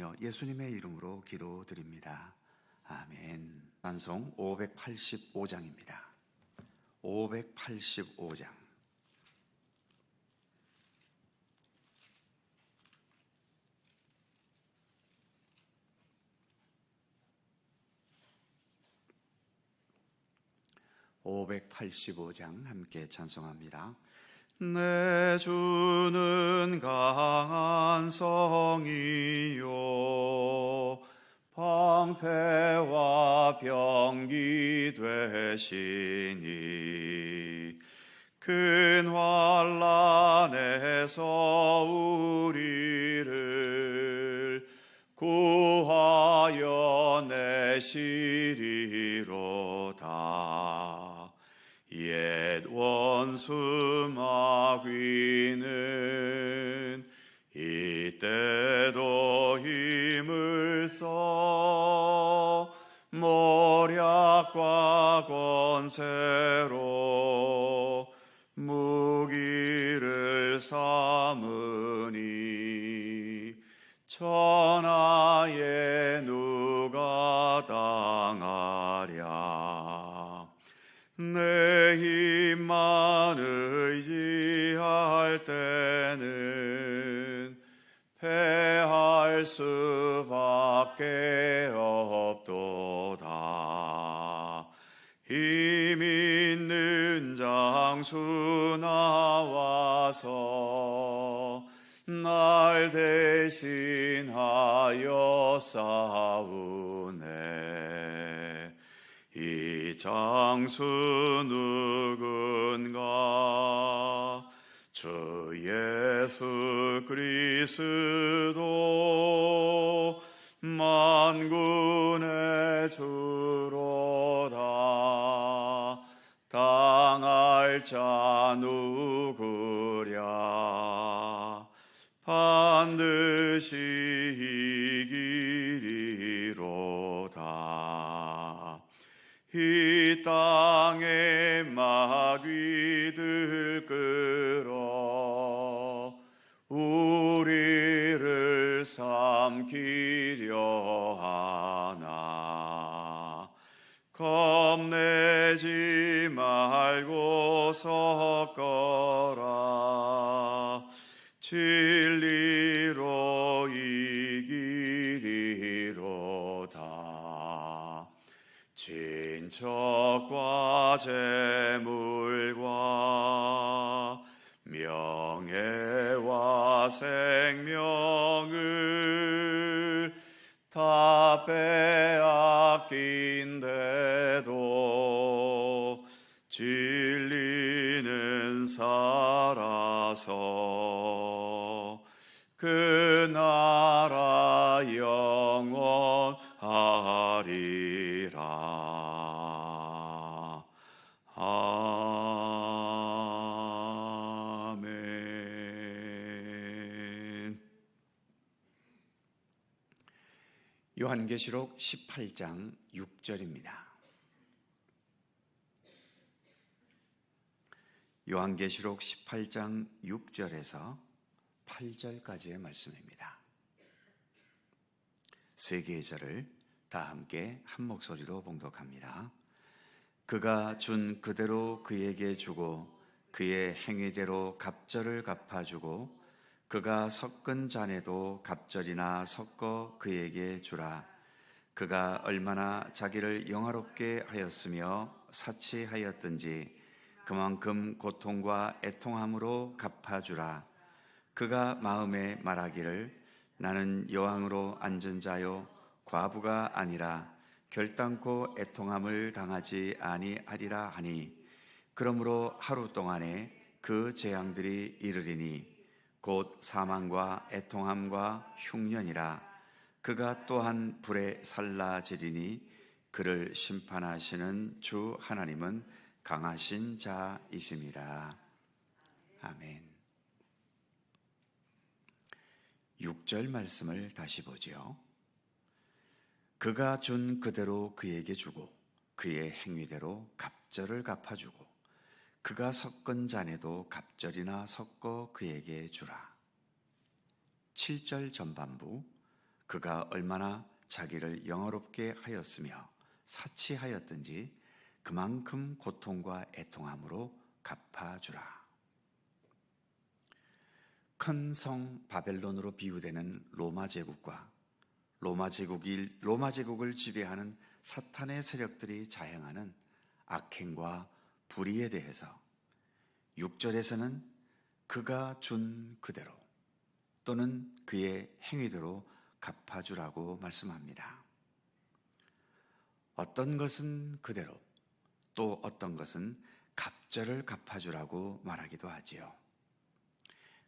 기도하며 예수님의 이름으로 기도드립니다. 아멘. 찬송 585장입니다. 585장. (585장) 함께 찬송합니다. 내 주는 강한 성이요 방패와 병기 되시니 큰 환난에서 우리를 구하여 내시리로다. 옛 원수 마귀는 이때도 힘을 써 모략과 권세로 무기를 삼으니 천하에 누가 당하랴. 내 힘만 의지할 때는 패할 수밖에 없도다. 힘 있는 장수 나와서 날 대신하여 싸우네. 이 장수 누군가? 주 예수 그리스도 만군의 주로다. 당할 자 누구랴? 반드시 이기리로다. 이 땅에 마귀들 끌어 우리를 삼키려 하나. 겁내지 말고 섰거라. 진리로 이기리로다. 친척과 재물과 명예와 생명을 다 빼앗긴데도 진리는 살아서 그 나라 영원하리라. 아멘. 요한계시록 18장 6절입니다. 요한계시록 18장 6절에서 8절까지의 말씀입니다. 세 개의 절을 다 함께 한 목소리로 봉독합니다. 그가 준 그대로 그에게 주고 그의 행위대로 갑절을 갚아주고 그가 섞은 잔에도 갑절이나 섞어 그에게 주라. 그가 얼마나 자기를 영화롭게 하였으며 사치하였든지 그만큼 고통과 애통함으로 갚아주라. 그가 마음에 말하기를 나는 여왕으로 앉은 자요 과부가 아니라 결단코 애통함을 당하지 아니하리라 하니 그러므로 하루 동안에 그 재앙들이 이르리니 곧 사망과 애통함과 흉년이라. 그가 또한 불에 살라지리니 그를 심판하시는 주 하나님은 강하신 자이심이라. 아멘. 6절 말씀을 다시 보죠. 그가 준 그대로 그에게 주고 그의 행위대로 갑절을 갚아주고 그가 섞은 잔에도 갑절이나 섞어 그에게 주라. 7절 전반부 그가 얼마나 자기를 영화롭게 하였으며 사치하였든지 그만큼 고통과 애통함으로 갚아주라. 큰 성 바벨론으로 비유되는 로마 제국과 로마 제국을 지배하는 사탄의 세력들이 자행하는 악행과 불의에 대해서 6절에서는 그가 준 그대로 또는 그의 행위대로 갚아주라고 말씀합니다. 어떤 것은 그대로 또 어떤 것은 갑절을 갚아주라고 말하기도 하지요.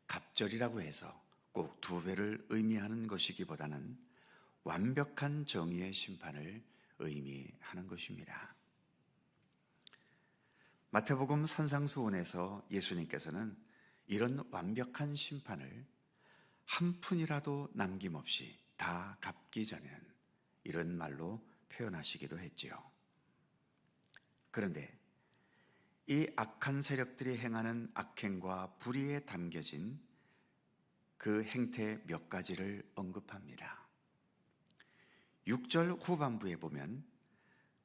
갑절이라고 해서 꼭 2배를 의미하는 것이기보다는 완벽한 정의의 심판을 의미하는 것입니다. 마태복음 산상수훈에서 예수님께서는 이런 완벽한 심판을 한 푼이라도 남김없이 다 갚기 전에는 이런 말로 표현하시기도 했지요. 그런데 이 악한 세력들이 행하는 악행과 불의에 담겨진 그 행태 몇 가지를 언급합니다. 6절 후반부에 보면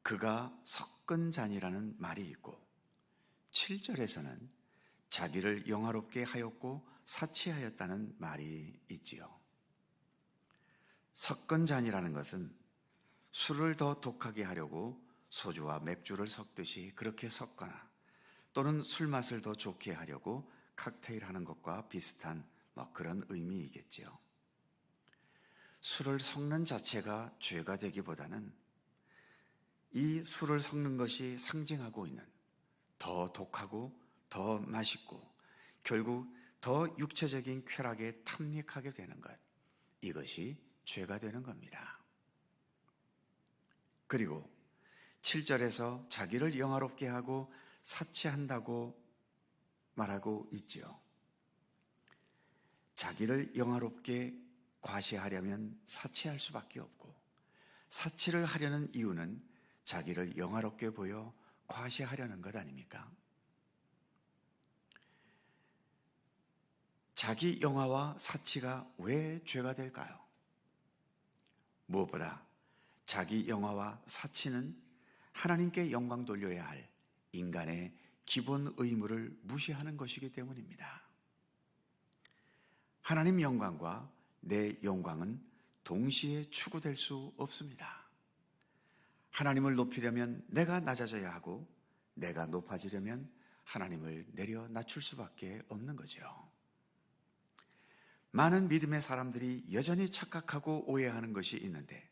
그가 섞은 잔이라는 말이 있고 7절에서는 자기를 영화롭게 하였고 사치하였다는 말이 있지요. 섞은 잔이라는 것은 술을 더 독하게 하려고 소주와 맥주를 섞듯이 그렇게 섞거나 또는 술 맛을 더 좋게 하려고 칵테일 하는 것과 비슷한 그런 의미이겠지요. 술을 섞는 자체가 죄가 되기보다는 이 술을 섞는 것이 상징하고 있는 더 독하고 더 맛있고 결국 더 육체적인 쾌락에 탐닉하게 되는 것, 이것이 죄가 되는 겁니다. 그리고 7절에서 자기를 영화롭게 하고 사치한다고 말하고 있지요. 자기를 영화롭게 과시하려면 사치할 수밖에 없고 사치를 하려는 이유는 자기를 영화롭게 보여 과시하려는 것 아닙니까? 자기 영화와 사치가 왜 죄가 될까요? 무엇보다 자기 영화와 사치는 하나님께 영광 돌려야 할 인간의 기본 의무를 무시하는 것이기 때문입니다. 하나님 영광과 내 영광은 동시에 추구될 수 없습니다. 하나님을 높이려면 내가 낮아져야 하고 내가 높아지려면 하나님을 내려 낮출 수밖에 없는 거죠. 많은 믿음의 사람들이 여전히 착각하고 오해하는 것이 있는데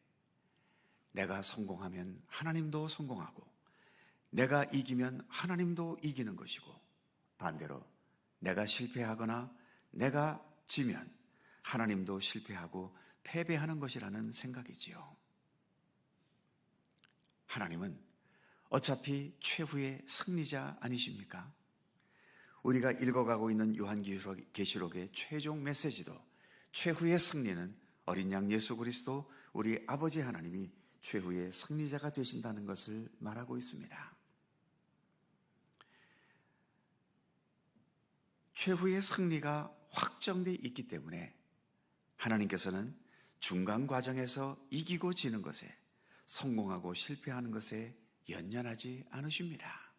내가 성공하면 하나님도 성공하고 내가 이기면 하나님도 이기는 것이고 반대로 내가 실패하거나 내가 지면 하나님도 실패하고 패배하는 것이라는 생각이지요. 하나님은 어차피 최후의 승리자 아니십니까? 우리가 읽어가고 있는 요한계시록의 최종 메시지도 최후의 승리는 어린 양 예수 그리스도 우리 아버지 하나님이 최후의 승리자가 되신다는 것을 말하고 있습니다. 최후의 승리가 확정되어 있기 때문에 하나님께서는 중간 과정에서 이기고 지는 것에 성공하고 실패하는 것에 연연하지 않으십니다.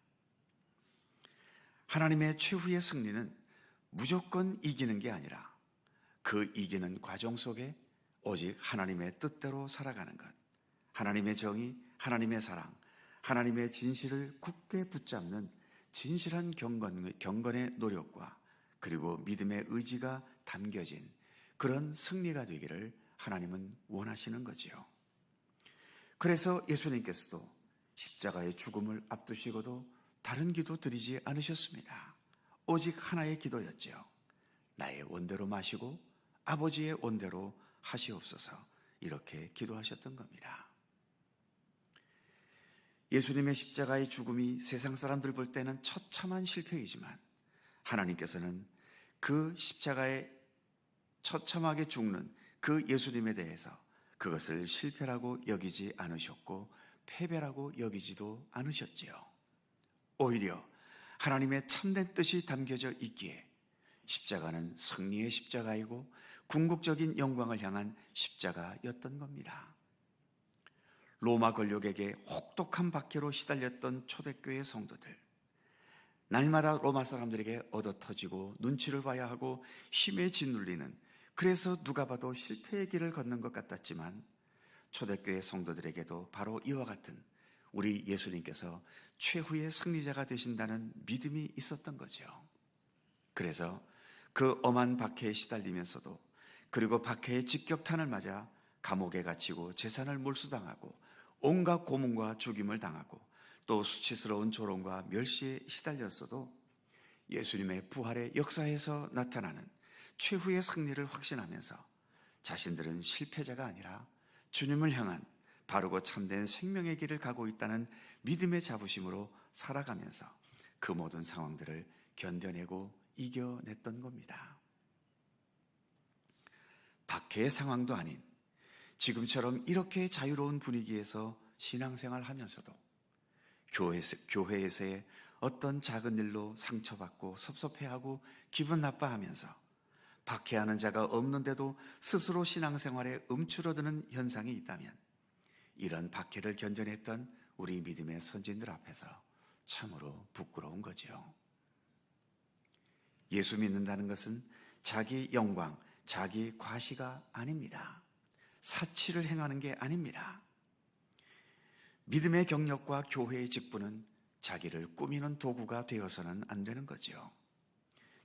하나님의 최후의 승리는 무조건 이기는 게 아니라 그 이기는 과정 속에 오직 하나님의 뜻대로 살아가는 것, 하나님의 정의, 하나님의 사랑, 하나님의 진실을 굳게 붙잡는 진실한 경건의 노력과 그리고 믿음의 의지가 담겨진 그런 승리가 되기를 하나님은 원하시는 거지요. 그래서 예수님께서도 십자가의 죽음을 앞두시고도 다른 기도 드리지 않으셨습니다. 오직 하나의 기도였죠. 나의 원대로 마시고 아버지의 원대로 하시옵소서, 이렇게 기도하셨던 겁니다. 예수님의 십자가의 죽음이 세상 사람들 볼 때는 처참한 실패이지만 하나님께서는 그 십자가에 처참하게 죽는 그 예수님에 대해서 그것을 실패라고 여기지 않으셨고 패배라고 여기지도 않으셨지요. 오히려 하나님의 참된 뜻이 담겨져 있기에 십자가는 승리의 십자가이고 궁극적인 영광을 향한 십자가였던 겁니다. 로마 권력에게 혹독한 박해로 시달렸던 초대교회 성도들, 날마다 로마 사람들에게 얻어터지고 눈치를 봐야 하고 힘에 짓눌리는, 그래서 누가 봐도 실패의 길을 걷는 것 같았지만 초대교회 성도들에게도 바로 이와 같은 우리 예수님께서 최후의 승리자가 되신다는 믿음이 있었던 거죠. 그래서 그 엄한 박해에 시달리면서도, 그리고 박해의 직격탄을 맞아 감옥에 갇히고 재산을 몰수당하고 온갖 고문과 죽임을 당하고 또 수치스러운 조롱과 멸시에 시달렸어도 예수님의 부활의 역사에서 나타나는 최후의 승리를 확신하면서 자신들은 실패자가 아니라 주님을 향한 바르고 참된 생명의 길을 가고 있다는 믿음의 자부심으로 살아가면서 그 모든 상황들을 견뎌내고 이겨냈던 겁니다. 박해의 상황도 아닌 지금처럼 이렇게 자유로운 분위기에서 신앙생활 하면서도 교회에서의 어떤 작은 일로 상처받고 섭섭해하고 기분 나빠하면서 박해하는 자가 없는데도 스스로 신앙생활에 움츠러드는 현상이 있다면, 이런 박해를 견뎌냈던 우리 믿음의 선진들 앞에서 참으로 부끄러운 거지요. 예수 믿는다는 것은 자기 영광, 자기 과시가 아닙니다. 사치를 행하는 게 아닙니다. 믿음의 경력과 교회의 직분은 자기를 꾸미는 도구가 되어서는 안 되는 거죠.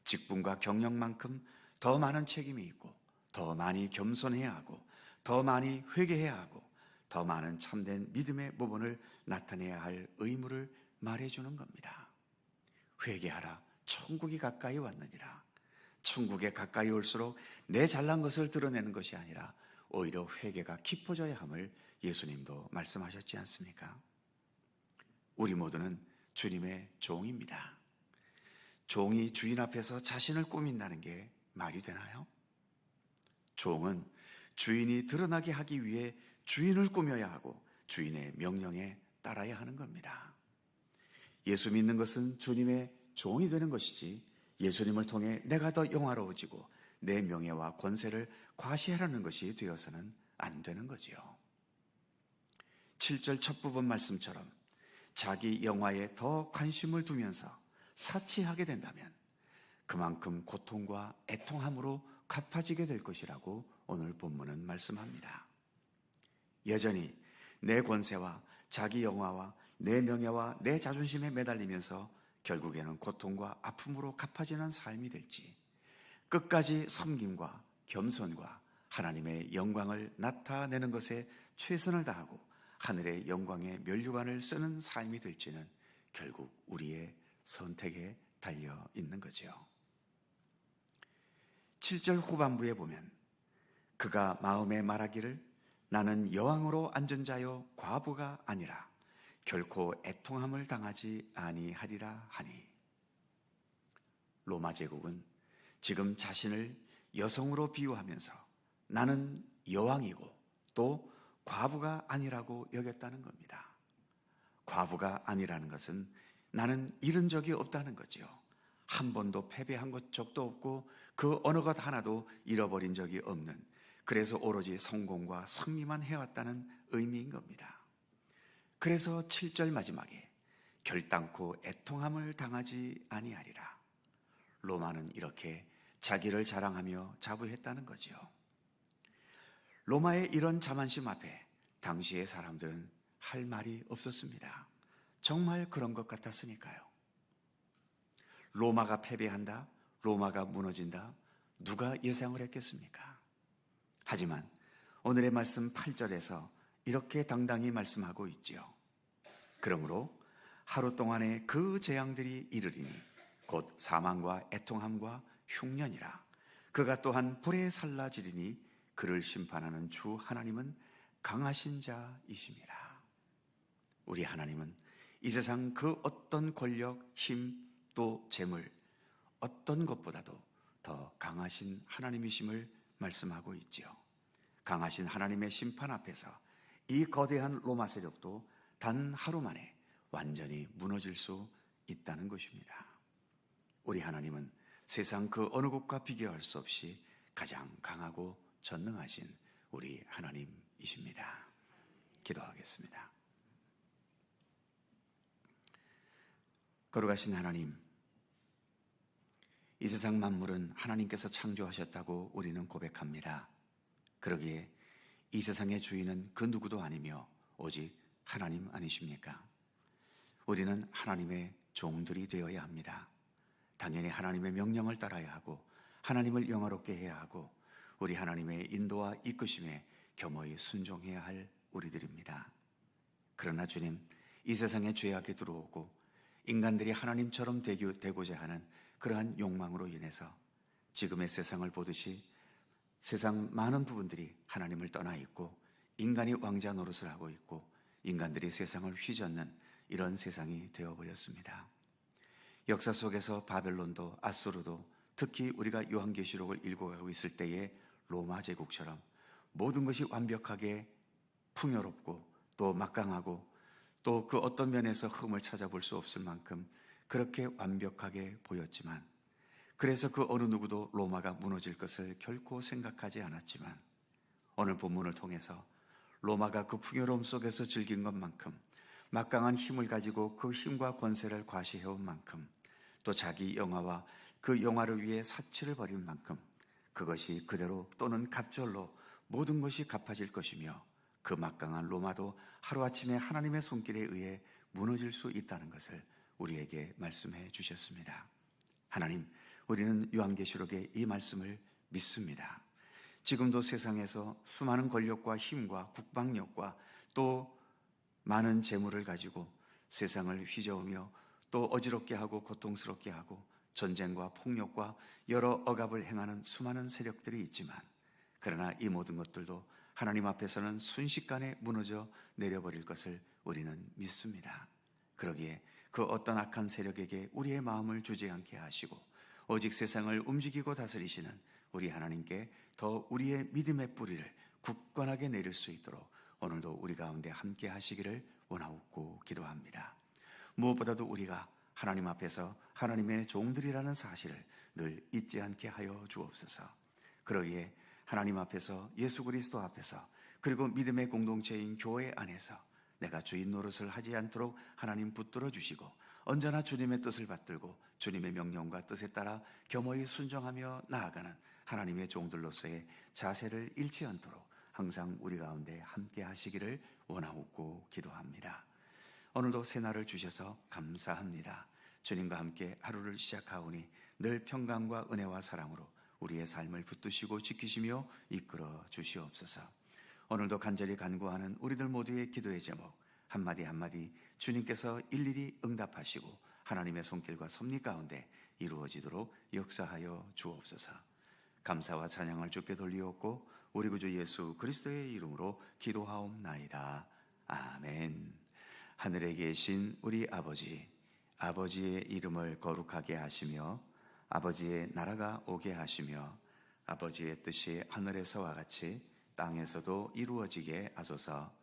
직분과 경력만큼 더 많은 책임이 있고, 더 많이 겸손해야 하고, 더 많이 회개해야 하고, 더 많은 참된 믿음의 모범을 나타내야 할 의무를 말해주는 겁니다. 회개하라, 천국이 가까이 왔느니라. 천국에 가까이 올수록 내 잘난 것을 드러내는 것이 아니라 오히려 회개가 깊어져야 함을 예수님도 말씀하셨지 않습니까? 우리 모두는 주님의 종입니다. 종이 주인 앞에서 자신을 꾸민다는 게 말이 되나요? 종은 주인이 드러나게 하기 위해 주인을 꾸며야 하고 주인의 명령에 따라야 하는 겁니다. 예수 믿는 것은 주님의 종이 되는 것이지, 예수님을 통해 내가 더 영화로워지고 내 명예와 권세를 과시하라는 것이 되어서는 안 되는 거지요. 7절 첫 부분 말씀처럼 자기 영화에 더 관심을 두면서 사치하게 된다면 그만큼 고통과 애통함으로 갚아지게 될 것이라고 오늘 본문은 말씀합니다. 여전히 내 권세와 자기 영화와 내 명예와 내 자존심에 매달리면서 결국에는 고통과 아픔으로 갚아지는 삶이 될지, 끝까지 섬김과 겸손과 하나님의 영광을 나타내는 것에 최선을 다하고 하늘의 영광의 면류관을 쓰는 삶이 될지는 결국 우리의 선택에 달려 있는 거죠. 7절 후반부에 보면 그가 마음에 말하기를 나는 여왕으로 앉은 자요 과부가 아니라 결코 애통함을 당하지 아니하리라 하니, 로마 제국은 지금 자신을 여성으로 비유하면서 나는 여왕이고 또 과부가 아니라고 여겼다는 겁니다. 과부가 아니라는 것은 나는 잃은 적이 없다는 거죠. 한 번도 패배한 적도 없고 그 어느 것 하나도 잃어버린 적이 없는, 그래서 오로지 성공과 승리만 해왔다는 의미인 겁니다. 그래서 7절 마지막에 결단코 애통함을 당하지 아니하리라. 로마는 이렇게 자기를 자랑하며 자부했다는 거죠. 로마의 이런 자만심 앞에 당시의 사람들은 할 말이 없었습니다. 정말 그런 것 같았으니까요. 로마가 패배한다, 로마가 무너진다, 누가 예상을 했겠습니까? 하지만 오늘의 말씀 8절에서 이렇게 당당히 말씀하고 있지요. 그러므로 하루 동안에 그 재앙들이 이르리니 곧 사망과 애통함과 흉년이라. 그가 또한 불에 살라지리니 그를 심판하는 주 하나님은 강하신 자이심이라. 우리 하나님은 이 세상 그 어떤 권력, 힘, 또 재물, 어떤 것보다도 더 강하신 하나님이심을 말씀하고 있지요. 강하신 하나님의 심판 앞에서 이 거대한 로마 세력도 단 하루 만에 완전히 무너질 수 있다는 것입니다. 우리 하나님은 세상 그 어느 곳과 비교할 수 없이 가장 강하고 전능하신 우리 하나님이십니다. 기도하겠습니다. 거룩하신 하나님, 이 세상 만물은 하나님께서 창조하셨다고 우리는 고백합니다. 그러기에 이 세상의 주인은 그 누구도 아니며 오직 하나님 아니십니까? 우리는 하나님의 종들이 되어야 합니다. 당연히 하나님의 명령을 따라야 하고 하나님을 영화롭게 해야 하고 우리 하나님의 인도와 이끄심에 겸허히 순종해야 할 우리들입니다. 그러나 주님, 이 세상에 죄악이 들어오고 인간들이 하나님처럼 되고자 하는 그러한 욕망으로 인해서 지금의 세상을 보듯이 세상 많은 부분들이 하나님을 떠나 있고 인간이 왕자 노릇을 하고 있고 인간들이 세상을 휘젓는 이런 세상이 되어버렸습니다. 역사 속에서 바벨론도 아수르도 특히 우리가 요한계시록을 읽어가고 있을 때의 로마 제국처럼 모든 것이 완벽하게 풍요롭고 또 막강하고 또 그 어떤 면에서 흠을 찾아볼 수 없을 만큼 그렇게 완벽하게 보였지만, 그래서 그 어느 누구도 로마가 무너질 것을 결코 생각하지 않았지만 오늘 본문을 통해서 로마가 그 풍요로움 속에서 즐긴 것만큼 막강한 힘을 가지고 그 힘과 권세를 과시해온 만큼 또 자기 영화와 그 영화를 위해 사치를 벌인 만큼 그것이 그대로 또는 갑절로 모든 것이 갚아질 것이며 그 막강한 로마도 하루아침에 하나님의 손길에 의해 무너질 수 있다는 것을 우리에게 말씀해 주셨습니다. 하나님, 우리는 요한계시록의 이 말씀을 믿습니다. 지금도 세상에서 수많은 권력과 힘과 국방력과 또 많은 재물을 가지고 세상을 휘저으며 또 어지럽게 하고 고통스럽게 하고 전쟁과 폭력과 여러 억압을 행하는 수많은 세력들이 있지만, 그러나 이 모든 것들도 하나님 앞에서는 순식간에 무너져 내려버릴 것을 우리는 믿습니다. 그러기에 그 어떤 악한 세력에게 우리의 마음을 주지 않게 하시고 오직 세상을 움직이고 다스리시는 우리 하나님께 더 우리의 믿음의 뿌리를 굳건하게 내릴 수 있도록 오늘도 우리 가운데 함께 하시기를 원하옵고 기도합니다. 무엇보다도 우리가 하나님 앞에서 하나님의 종들이라는 사실을 늘 잊지 않게 하여 주옵소서. 그러기에 하나님 앞에서, 예수 그리스도 앞에서, 그리고 믿음의 공동체인 교회 안에서 내가 주인 노릇을 하지 않도록 하나님 붙들어 주시고 언제나 주님의 뜻을 받들고 주님의 명령과 뜻에 따라 겸허히 순종하며 나아가는 하나님의 종들로서의 자세를 잃지 않도록 항상 우리 가운데 함께 하시기를 원하옵고 기도합니다. 오늘도 새날을 주셔서 감사합니다. 주님과 함께 하루를 시작하오니 늘 평강과 은혜와 사랑으로 우리의 삶을 붙드시고 지키시며 이끌어 주시옵소서. 오늘도 간절히 간구하는 우리들 모두의 기도의 제목 한마디 한마디 주님께서 일일이 응답하시고 하나님의 손길과 섭리 가운데 이루어지도록 역사하여 주옵소서. 감사와 찬양을 주께 돌리옵고 우리 구주 예수 그리스도의 이름으로 기도하옵나이다. 아멘. 하늘에 계신 우리 아버지, 아버지의 이름을 거룩하게 하시며 아버지의 나라가 오게 하시며 아버지의 뜻이 하늘에서와 같이 땅에서도 이루어지게 하소서.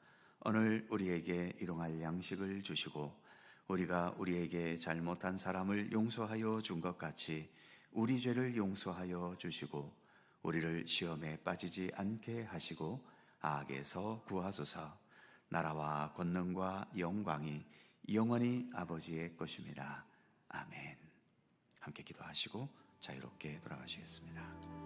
오늘 우리에게 일용할 양식을 주시고 우리가 우리에게 잘못한 사람을 용서하여 준 것 같이 우리 죄를 용서하여 주시고 우리를 시험에 빠지지 않게 하시고 악에서 구하소서. 나라와 권능과 영광이 영원히 아버지의 것입니다. 아멘. 함께 기도하시고 자유롭게 돌아가시겠습니다.